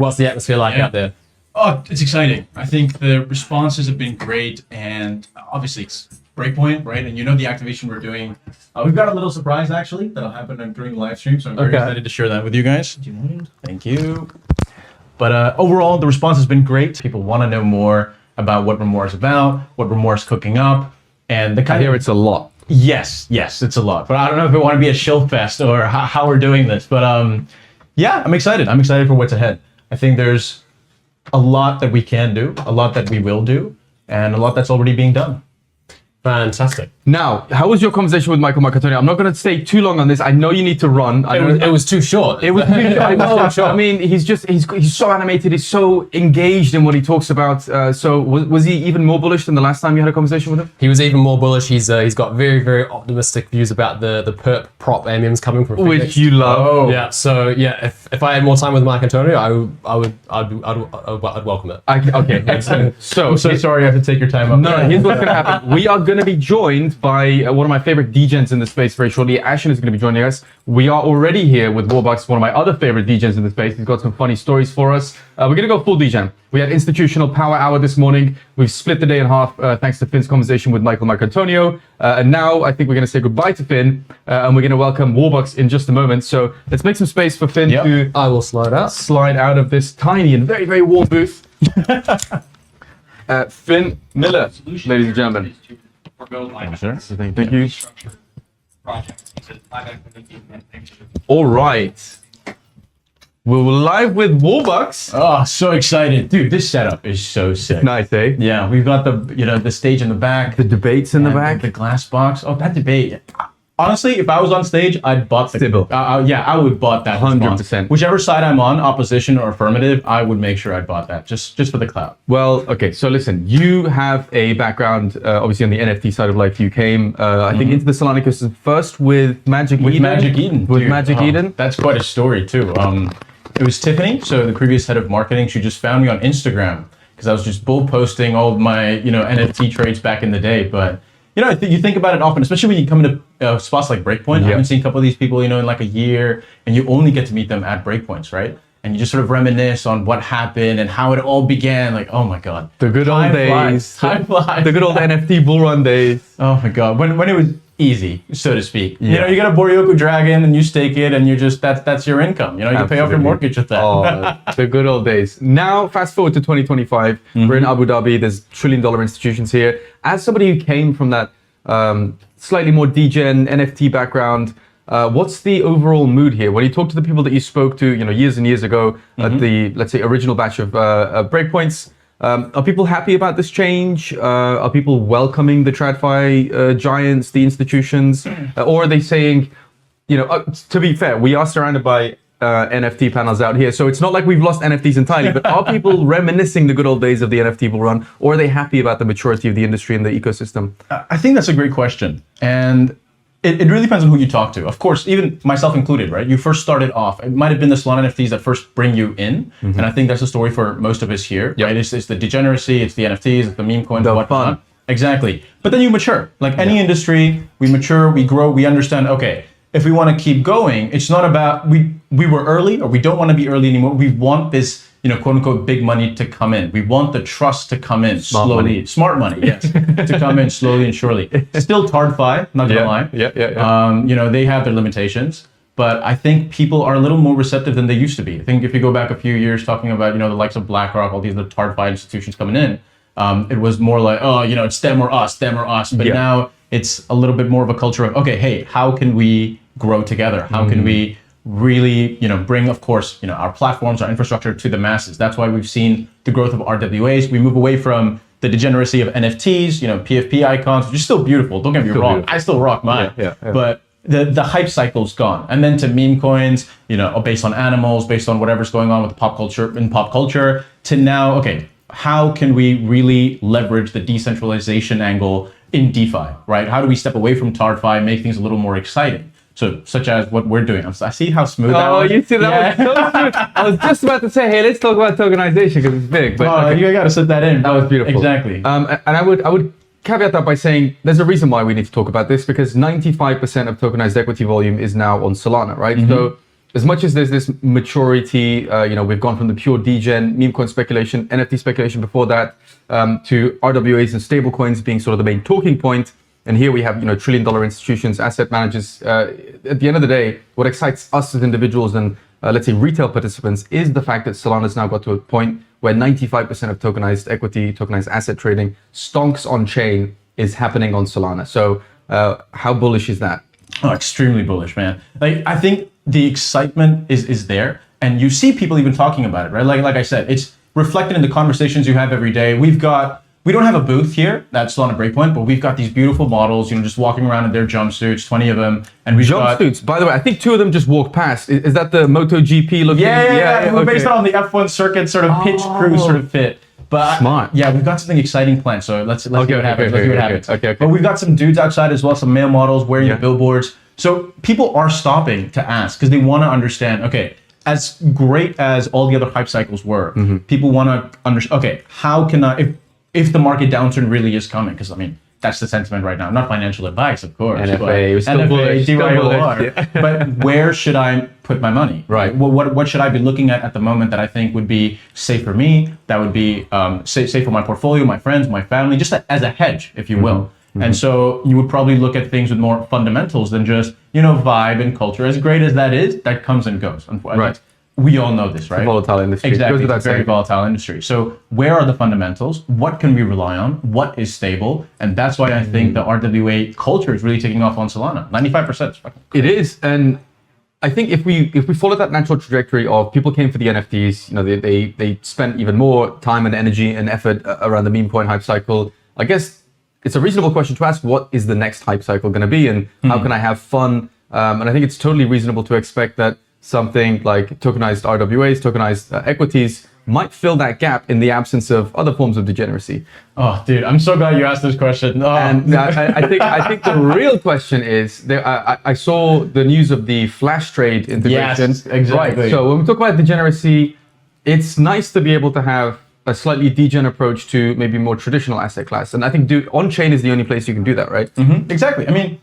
What's the atmosphere like out there? Oh, it's exciting. I think the responses have been great, and obviously it's breakpoint, right? And you know the activation we're doing. We've got a little surprise actually that'll happen during the live stream, so I'm very excited to share that with you guys. Thank you. But overall, the response has been great. People want to know more about what Remora is about, what Remora is cooking up, and the kind I hear it's a lot. Yes, it's a lot. But I don't know if it want to be a shill fest or how we're doing this. But yeah, I'm excited. I'm excited for what's ahead. I think there's a lot that we can do, a lot that we will do, and a lot that's already being done. Fantastic. Now, how was your conversation with Michael Marcantonio? I'm not going to stay too long on this. I know you need to run. It was too short. It was too short. I know. I mean, he's so animated. He's so engaged in what he talks about. So was he even more bullish than the last time you had a conversation with him? He was even more bullish. He's got very, very optimistic views about the perp prop amiums coming from Phoenix. Which you love. Oh. Yeah. So yeah, if I had more time with Marc Antonio, I'd welcome it. Okay. Excellent. So I'm so sorry I have to take your time up. No, here's what's going to happen. We are going to be joined by one of my favorite DJs in the space very shortly. Ashen is going to be joining us. We are already here with Warbucks, one of my other favorite DJs in the space. He's got some funny stories for us. We're going to go full DJ. We had institutional power hour this morning. We've split the day in half thanks to Finn's conversation with Michael Marcantonio. And now I think we're going to say goodbye to Finn and we're going to welcome Warbucks in just a moment. So let's make some space for Finn to I will slide out of this tiny and very, very warm booth. Finn Miller, ladies and gentlemen. Thank you. All right. We're live with Warbucks. Oh, so excited. Dude, this setup is so sick. Nice, eh? Yeah, we've got the stage in the back. The debates in the back. The glass box. Oh, that debate. Honestly, if I was on stage, I'd bought the... Stibble. Yeah, I would bought that. 100%. Whichever side I'm on, opposition or affirmative, I would make sure I'd bought that, just for the clout. Well, okay, so listen, you have a background, obviously on the NFT side of life. You came, I think, into the Solana ecosystem first with Magic Eden. With Magic Eden. That's quite a story, too. It was Tiffany, so the previous head of marketing. She just found me on Instagram because I was just bull posting all of my, NFT trades back in the day. But you think about it often, especially when you come into spots like Breakpoint. I haven't seen a couple of these people, in like a year, and you only get to meet them at Breakpoints, right? And you just sort of reminisce on what happened and how it all began. Like, oh my God, the good old days. Time flies. The good old NFT bull run days. Oh my God, when it was easy, so to speak. Yeah. You got a Boryoku dragon and you stake it, and you just that's your income. You can pay off your mortgage with that. Oh, the good old days. Now, fast forward to 2025. We're in Abu Dhabi. There's $1 trillion institutions here. As somebody who came from that slightly more degen NFT background, what's the overall mood here? When you talk to the people that you spoke to, years and years ago at the, let's say, original batch of Breakpoints, are people happy about this change? Are people welcoming the TradFi giants, the institutions? Or are they saying, to be fair, we are surrounded by NFT panels out here. So it's not like we've lost NFTs entirely, but are people reminiscing the good old days of the NFT bull run? Or are they happy about the maturity of the industry and the ecosystem? I think that's a great question. And it really depends on who you talk to. Of course, even myself included, right? You first started off, it might have been the Solana NFTs that first bring you in. And I think that's the story for most of us here, right? It's the degeneracy, it's the NFTs, it's the meme coins, the whatnot. fun. Exactly. But then you mature. Like any industry, we mature, we grow, we understand, okay, if we want to keep going, it's not about we were early or we don't want to be early anymore. We want this, quote unquote, big money to come in. We want the trust to come in slowly. Smart money, yes, to come in slowly and surely. Still TradFi, not gonna lie. Yeah. They have their limitations, but I think people are a little more receptive than they used to be. I think if you go back a few years talking about, the likes of BlackRock, all these other TradFi institutions coming in, it was more like, it's them or us. But now it's a little bit more of a culture of, okay, hey, how can we grow together? How can we really, bring, of course, our platforms, our infrastructure to the masses? That's why we've seen the growth of RWAs. We move away from the degeneracy of NFTs, PFP icons, which is still beautiful. Don't get me wrong. Beautiful. I still rock mine. Yeah. But the hype cycle's gone. And then to meme coins, based on animals, based on whatever's going on with pop culture, to now, okay, how can we really leverage the decentralization angle in DeFi, right? How do we step away from TradFi, make things a little more exciting? So, such as what we're doing. I see how smooth that was. Oh, you see, that was so smooth. I was just about to say, hey, let's talk about tokenization because it's big. But you got to set that in. That was beautiful. Exactly. And I would caveat that by saying there's a reason why we need to talk about this, because 95% of tokenized equity volume is now on Solana, right? So as much as there's this maturity, we've gone from the pure degen, meme coin speculation, NFT speculation before that, to RWAs and stablecoins being sort of the main talking point. And here we have, trillion-dollar institutions, asset managers. At the end of the day, what excites us as individuals and let's say retail participants is the fact that Solana's now got to a point where 95% of tokenized equity, tokenized asset trading, stonks on chain is happening on Solana. So how bullish is that? Oh, extremely bullish, man. Like, I think the excitement is there, and you see people even talking about it, right? Like I said, it's reflected in the conversations you have every day. We don't have a booth here at Solana Breakpoint, but we've got these beautiful models, just walking around in their jumpsuits, 20 of them, and we've got jumpsuits. By the way, I think 2 of them just walked past. Is that the MotoGP looking? Yeah. We're based on the F1 circuit sort of pitch crew sort of fit. But smart. Yeah, we've got something exciting planned. So let's see what happens. Let's see what happens. Okay. But we've got some dudes outside as well, some male models wearing the billboards. So people are stopping to ask because they want to understand, okay, as great as all the other hype cycles were, people want to understand, okay, how can I, if the market downturn really is coming, because I mean, that's the sentiment right now. Not financial advice, of course. NFA, DYOR. But where should I put my money? Right. What should I be looking at the moment that I think would be safe for me, that would be safe for my portfolio, my friends, my family, just as a hedge, if you will. And so you would probably look at things with more fundamentals than just, vibe and culture. As great as that is, that comes and goes. Right. We all know this, right? It's a volatile industry. Exactly. It's a very volatile industry. So where are the fundamentals? What can we rely on? What is stable? And that's why I think the RWA culture is really taking off on Solana. 95%. It is. And I think if we follow that natural trajectory of people came for the NFTs, they spent even more time and energy and effort around the meme coin hype cycle. I guess it's a reasonable question to ask, what is the next hype cycle going to be and how can I have fun? And I think it's totally reasonable to expect that something like tokenized RWAs, tokenized equities might fill that gap in the absence of other forms of degeneracy. Oh, dude, I'm so glad you asked this question. Oh. And I think the real question is, I saw the news of the flash trade integration. Yes, exactly. Right. So when we talk about degeneracy, it's nice to be able to have a slightly degen approach to maybe more traditional asset class. And I think on-chain is the only place you can do that, right? Exactly. I mean,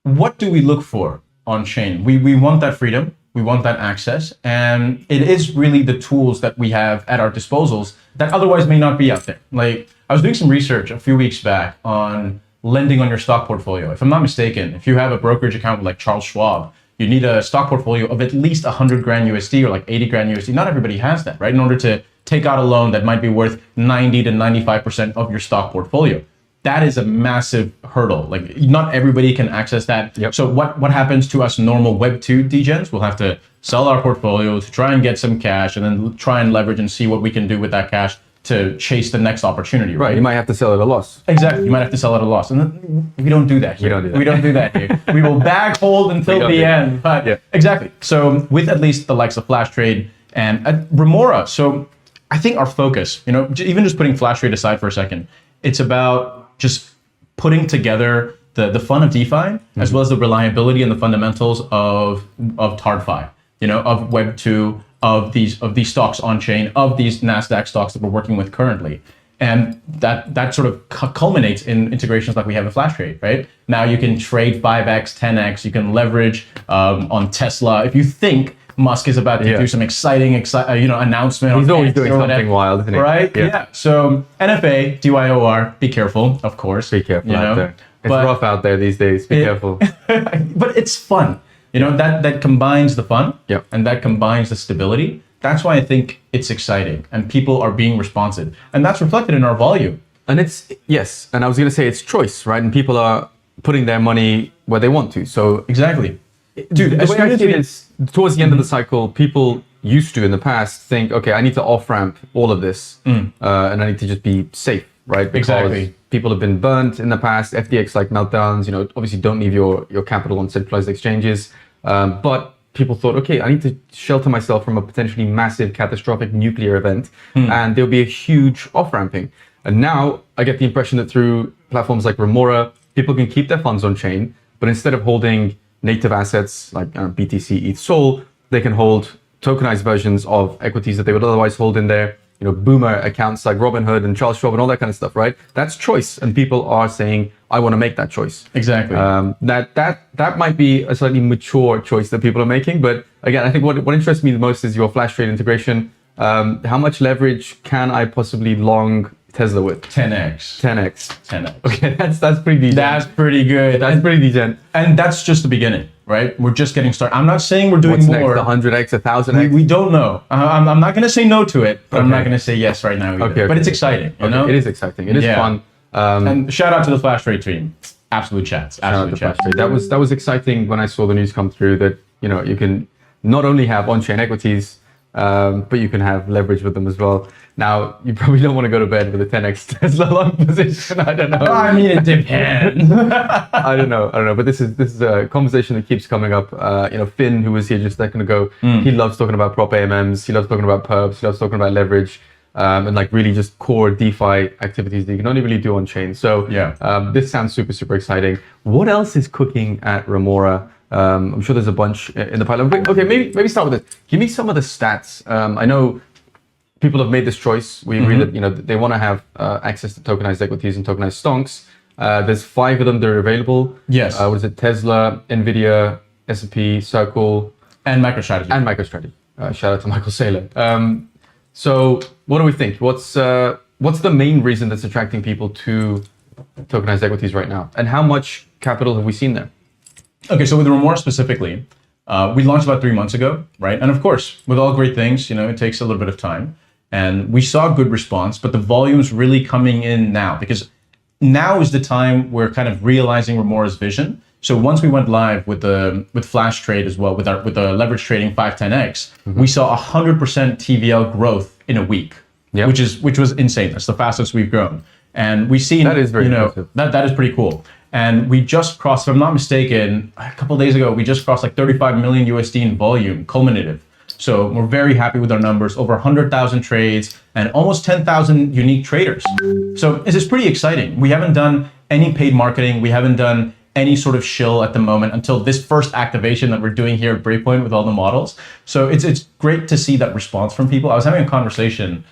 what do we look for on-chain? We want that freedom. We want that access, and it is really the tools that we have at our disposals that otherwise may not be out there. Like, I was doing some research a few weeks back on lending on your stock portfolio. If I'm not mistaken, if you have a brokerage account with like Charles Schwab, you need a stock portfolio of at least 100 grand USD or like 80 grand USD. Not everybody has that, right? In order to take out a loan that might be worth 90 to 95% of your stock portfolio. That is a massive hurdle. Like, not everybody can access that. Yep. So what happens to us normal Web 2 degens? We'll have to sell our portfolio to try and get some cash and then try and leverage and see what we can do with that cash to chase the next opportunity. Right. You might have to sell at a loss. Exactly. You might have to sell at a loss. And then we don't do that here. We don't do that. here. We will bag hold until the end. But yeah. Exactly. So with at least the likes of Flash Trade and Remora. So I think our focus, even just putting Flash Trade aside for a second, it's about just putting together the fun of DeFi as well as the reliability and the fundamentals of TradFi, of Web 2, of these stocks on chain, of these NASDAQ stocks that we're working with currently. And that sort of culminates in integrations like we have in Flash Trade, right? Now you can trade 5x, 10x, you can leverage on Tesla. If you think Musk is about to do some exciting announcement. He's always doing something wild, isn't he? Right? Yeah. So NFA, DYOR, be careful, of course. Be careful out there. It's rough out there these days. Be careful. But it's fun. That combines the fun and that combines the stability. That's why I think it's exciting and people are being responsive. And that's reflected in our volume. And and I was going to say it's choice, right? And people are putting their money where they want to. So exactly. Dude, the way I see it is, towards the end of the cycle, people used to in the past think, okay, I need to off-ramp all of this and I need to just be safe, right? Because people have been burnt in the past, FTX-like meltdowns, obviously don't leave your capital on centralized exchanges. But people thought, okay, I need to shelter myself from a potentially massive catastrophic nuclear event and there'll be a huge off-ramping. And now I get the impression that through platforms like Remora, people can keep their funds on chain, but instead of holding native assets like BTC, ETH, Sol, they can hold tokenized versions of equities that they would otherwise hold in their, boomer accounts like Robinhood and Charles Schwab and all that kind of stuff, right? That's choice. And people are saying, I want to make that choice. Exactly. That might be a slightly mature choice that people are making. But again, I think what interests me the most is your flash trade integration. How much leverage can I possibly long Tesla with? 10x. 10x. Okay, that's pretty decent. That's pretty good. That's pretty decent. And that's just the beginning, right? We're just getting started. I'm not saying we're doing What's more. next? 100x, 1000x? We don't know. I'm not going to say no to it, but I'm not going to say yes right now either. Okay, but it's exciting, you know? It is exciting. It is fun. And shout out to the Flash Trade team. Absolute chats. Absolute chats. That was exciting when I saw the news come through that, you know, you can not only have on-chain equities, but you can have leverage with them as well. Now, you probably don't want to go to bed with a 10x Tesla long position. I don't know. I mean, it depends. I don't know. But this is a conversation that keeps coming up. You know, Finn, who was here just a second ago, he loves talking about prop AMMs. He loves talking about perps. He loves talking about leverage. And like really just core DeFi activities that you can only really do on chain. So this sounds super, super exciting. What else is cooking at Remora? I'm sure there's a bunch in the pipeline. Okay, maybe start with this. Give me some of the stats. I know people have made this choice. We agree that, you know, they want to have access to tokenized equities and tokenized stocks. There's 5 of them that are available. Yes. What is it? TSLAr, NVDAr, S&P, Circle, and MicroStrategy. Shout out to Michael Saylor. So what do we think? What's the main reason that's attracting people to tokenized equities right now? And how much capital have we seen there? Okay, so with Remora specifically, we launched about 3 months ago, right? And of course, with all great things, you know, it takes a little bit of time. And we saw good response, but the volume's really coming in now because now is the time we're kind of realizing Remora's vision. So once we went live with Flash Trade as well, with the leverage trading 510x, we saw 100% TVL growth in a week, which was insane. That's the fastest we've grown. And we see that is very impressive. That is pretty cool. And we just crossed, if I'm not mistaken, a couple of days ago, we just crossed like 35 million USD in volume, cumulative. So we're very happy with our numbers, over 100,000 trades and almost 10,000 unique traders. So this is pretty exciting. We haven't done any paid marketing. We haven't done any sort of shill at the moment until this first activation that we're doing here at Breakpoint with all the models. So it's great to see that response from people. I was having a conversation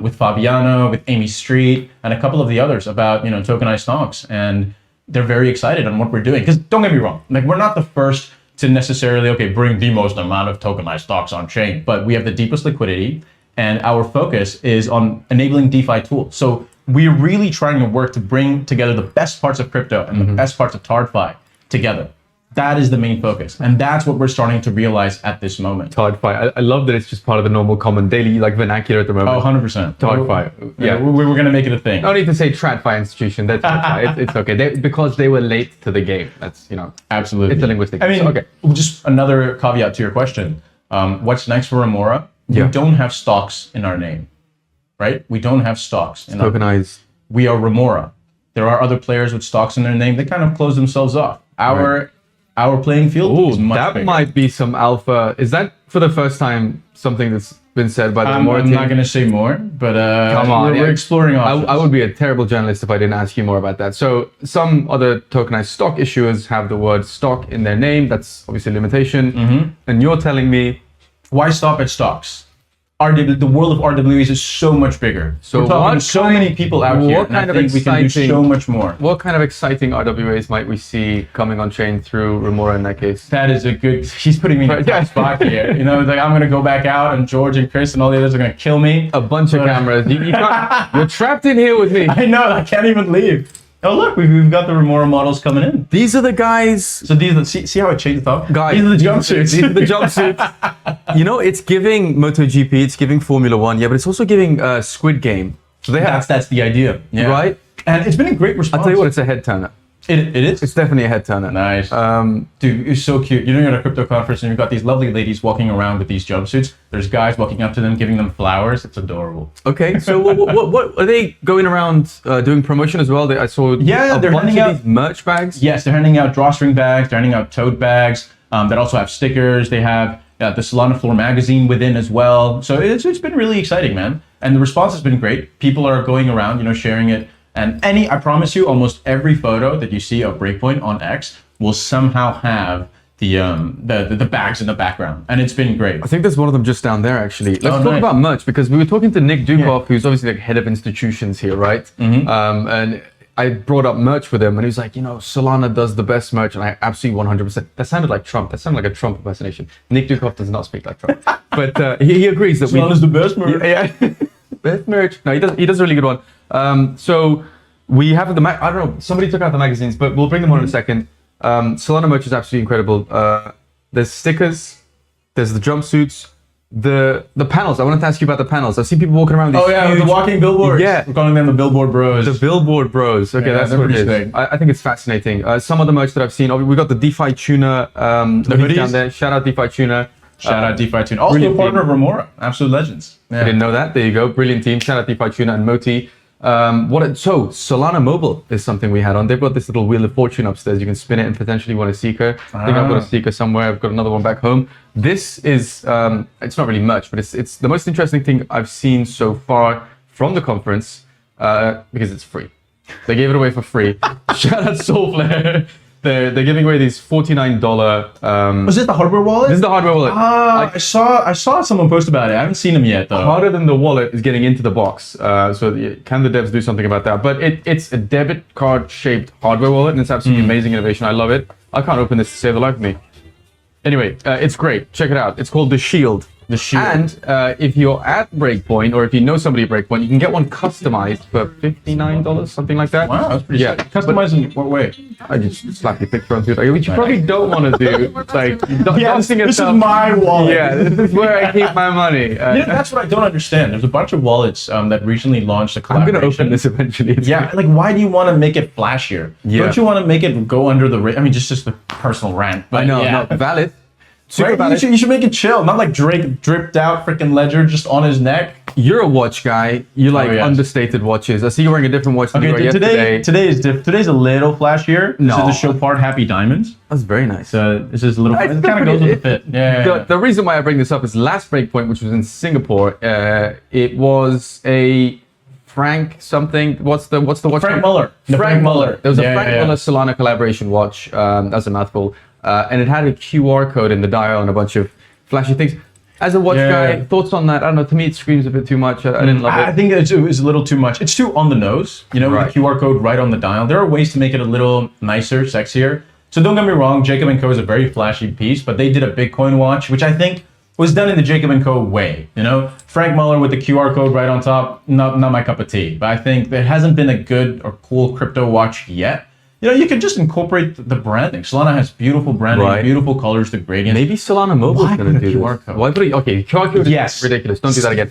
with Fabiano, with Amy Street, and a couple of the others about, you know, tokenized stocks. And they're very excited on what we're doing. Because don't get me wrong, like we're not the first to necessarily, bring the most amount of tokenized stocks on chain, but we have the deepest liquidity and our focus is on enabling DeFi tools. So we're really trying to work to bring together the best parts of crypto and the best parts of TradFi together. That is the main focus. And that's what we're starting to realize at this moment. TradFi. I love that it's just part of the normal common daily like vernacular at the moment. Oh, 100%. TradFi. Yeah, we're going to make it a thing. No need to say TradFi institution. That's it's okay. Because they were late to the game. That's, you know. Absolutely. It's a linguistic. I mean, so, okay. Just another caveat to your question. What's next for Remora? We don't have stocks in our name, right? We don't have stocks. In tokenized. We are Remora. There are other players with stocks in their name. They kind of close themselves off. Our playing field is much bigger. Might be some alpha. Is that for the first time something that's been said by the Remora team? I'm not going to say more, but come on, we're exploring options. I would be a terrible journalist if I didn't ask you more about that. So some other tokenized stock issuers have the word stock in their name. That's obviously a limitation. And you're telling me, why stop at stocks? The world of RWAs is so much bigger. So we're talking to so many people out here, and I think we can do so much more. What kind of exciting RWAs might we see coming on chain through Remora in that case? That is a good. He's putting me in a tough spot here. You know, like I'm gonna go back out, and George and Chris and all the others are gonna kill me. A bunch of cameras. You're trapped in here with me. I know. I can't even leave. Oh look, we've got the Remora models coming in. These are the guys. So these are see how it changed the top? Guys, these are the jumpsuits. These are the jumpsuits. You know, it's giving MotoGP, it's giving Formula One, but it's also giving Squid Game. So that's the idea, right? And it's been a great response. I'll tell you what, it's a head turner. It is? It's definitely a head turner. Nice. Dude, it's so cute. You're at a crypto conference and you've got these lovely ladies walking around with these jumpsuits. There's guys walking up to them, giving them flowers. It's adorable. Okay, so what are they going around doing promotion as well? I saw they're bunch of these merch bags. Yes, they're handing out drawstring bags. They're handing out tote bags that also have stickers. They have the Solana Floor magazine within as well. So it's been really exciting, man. And the response has been great. People are going around, sharing it. And I promise you, almost every photo that you see of Breakpoint on X will somehow have the bags in the background, and it's been great. I think there's one of them just down there, actually. Let's talk about merch, because we were talking to Nick Dukoff, who's obviously like head of institutions here, right? And I brought up merch with him, and he was like, Solana does the best merch, and I absolutely 100%. That sounded like Trump. That sounded like a Trump impersonation. Nick Dukov does not speak like Trump, but he agrees that Solana's the best merch. Yeah, best merch. No, he does a really good one. So we have I don't know. Somebody took out the magazines, but we'll bring them on in a second. Solana merch is absolutely incredible. There's stickers. There's the jumpsuits. The panels. I wanted to ask you about the panels. I've seen people walking around with these huge, the walking billboards. Yeah. We're calling them the billboard bros. The billboard bros. Okay, that's what it is. Big. I think it's fascinating. Some of the merch that I've seen, we got the DeFi Tuna the hoodies down there. Shout out DeFi Tuna. Shout out DeFi Tuna. Also a partner of Remora. Absolute legends. Yeah. I didn't know that. There you go. Brilliant team. Shout out DeFi Tuna and Moti. So Solana Mobile is something we had on. They've got this little wheel of fortune upstairs. You can spin it and potentially win a seeker. I think I've got a seeker somewhere. I've got another one back home. This is it's not really much, but it's the most interesting thing I've seen so far from the conference because it's free. They gave it away for free. Shout out SolanaFloor. They're giving away these $49. Was it the hardware wallet? This is the hardware wallet. I saw someone post about it. I haven't seen them yet though. Harder than the wallet is getting into the box. So can the devs do something about that? But it's a debit card shaped hardware wallet, and it's absolutely amazing innovation. I love it. I can't open this to save the life of me. Anyway, it's great. Check it out. It's called the Shield. The Shield. And if you're at Breakpoint, or if you know somebody at Breakpoint, you can get one customized for $59, something like that. Wow, that's pretty sick. Customized in what way? I just slap your picture onto it, which you probably don't want to do. Like, dancing this yourself. is my wallet. Yeah, this is where I keep my money. That's what I don't understand. There's a bunch of wallets that recently launched a I'm collaboration. going to open this eventually. Like why do you want to make it flashier? Yeah. Don't you want to make it go under the I mean, just a personal rant. But I know, yeah. no, valid. Super Right? valid. You should make it chill, not like Drake dripped out freaking ledger just on his neck. You're a watch guy. You like yes. understated watches. I see you're wearing a different watch than you were yesterday. Today's a little flashier. No. This is the show part Happy Diamonds. That's very nice. So this is a little. It kind of goes with the fit. Yeah. The reason why I bring this up is last Breakpoint, which was in Singapore. It was a Frank something. What's the watch? Frank Muller. Frank Muller. There was a Frank yeah. Muller Solana collaboration watch. That's a mouthful. And it had a QR code in the dial and a bunch of flashy things. As a watch guy, thoughts on that? I don't know. To me, it screams a bit too much. I didn't love it. I think it was a little too much. It's too on the nose, with the QR code right on the dial. There are ways to make it a little nicer, sexier. So don't get me wrong, Jacob & Co. is a very flashy piece, but they did a Bitcoin watch, which I think was done in the Jacob & Co. way. Frank Muller with the QR code right on top, not my cup of tea. But I think there hasn't been a good or cool crypto watch yet. You could just incorporate the branding. Solana has beautiful branding, beautiful colors, the gradients. Maybe Solana Mobile is going to do QR this. code? Why put it? Okay, QR code is ridiculous. Don't do that again.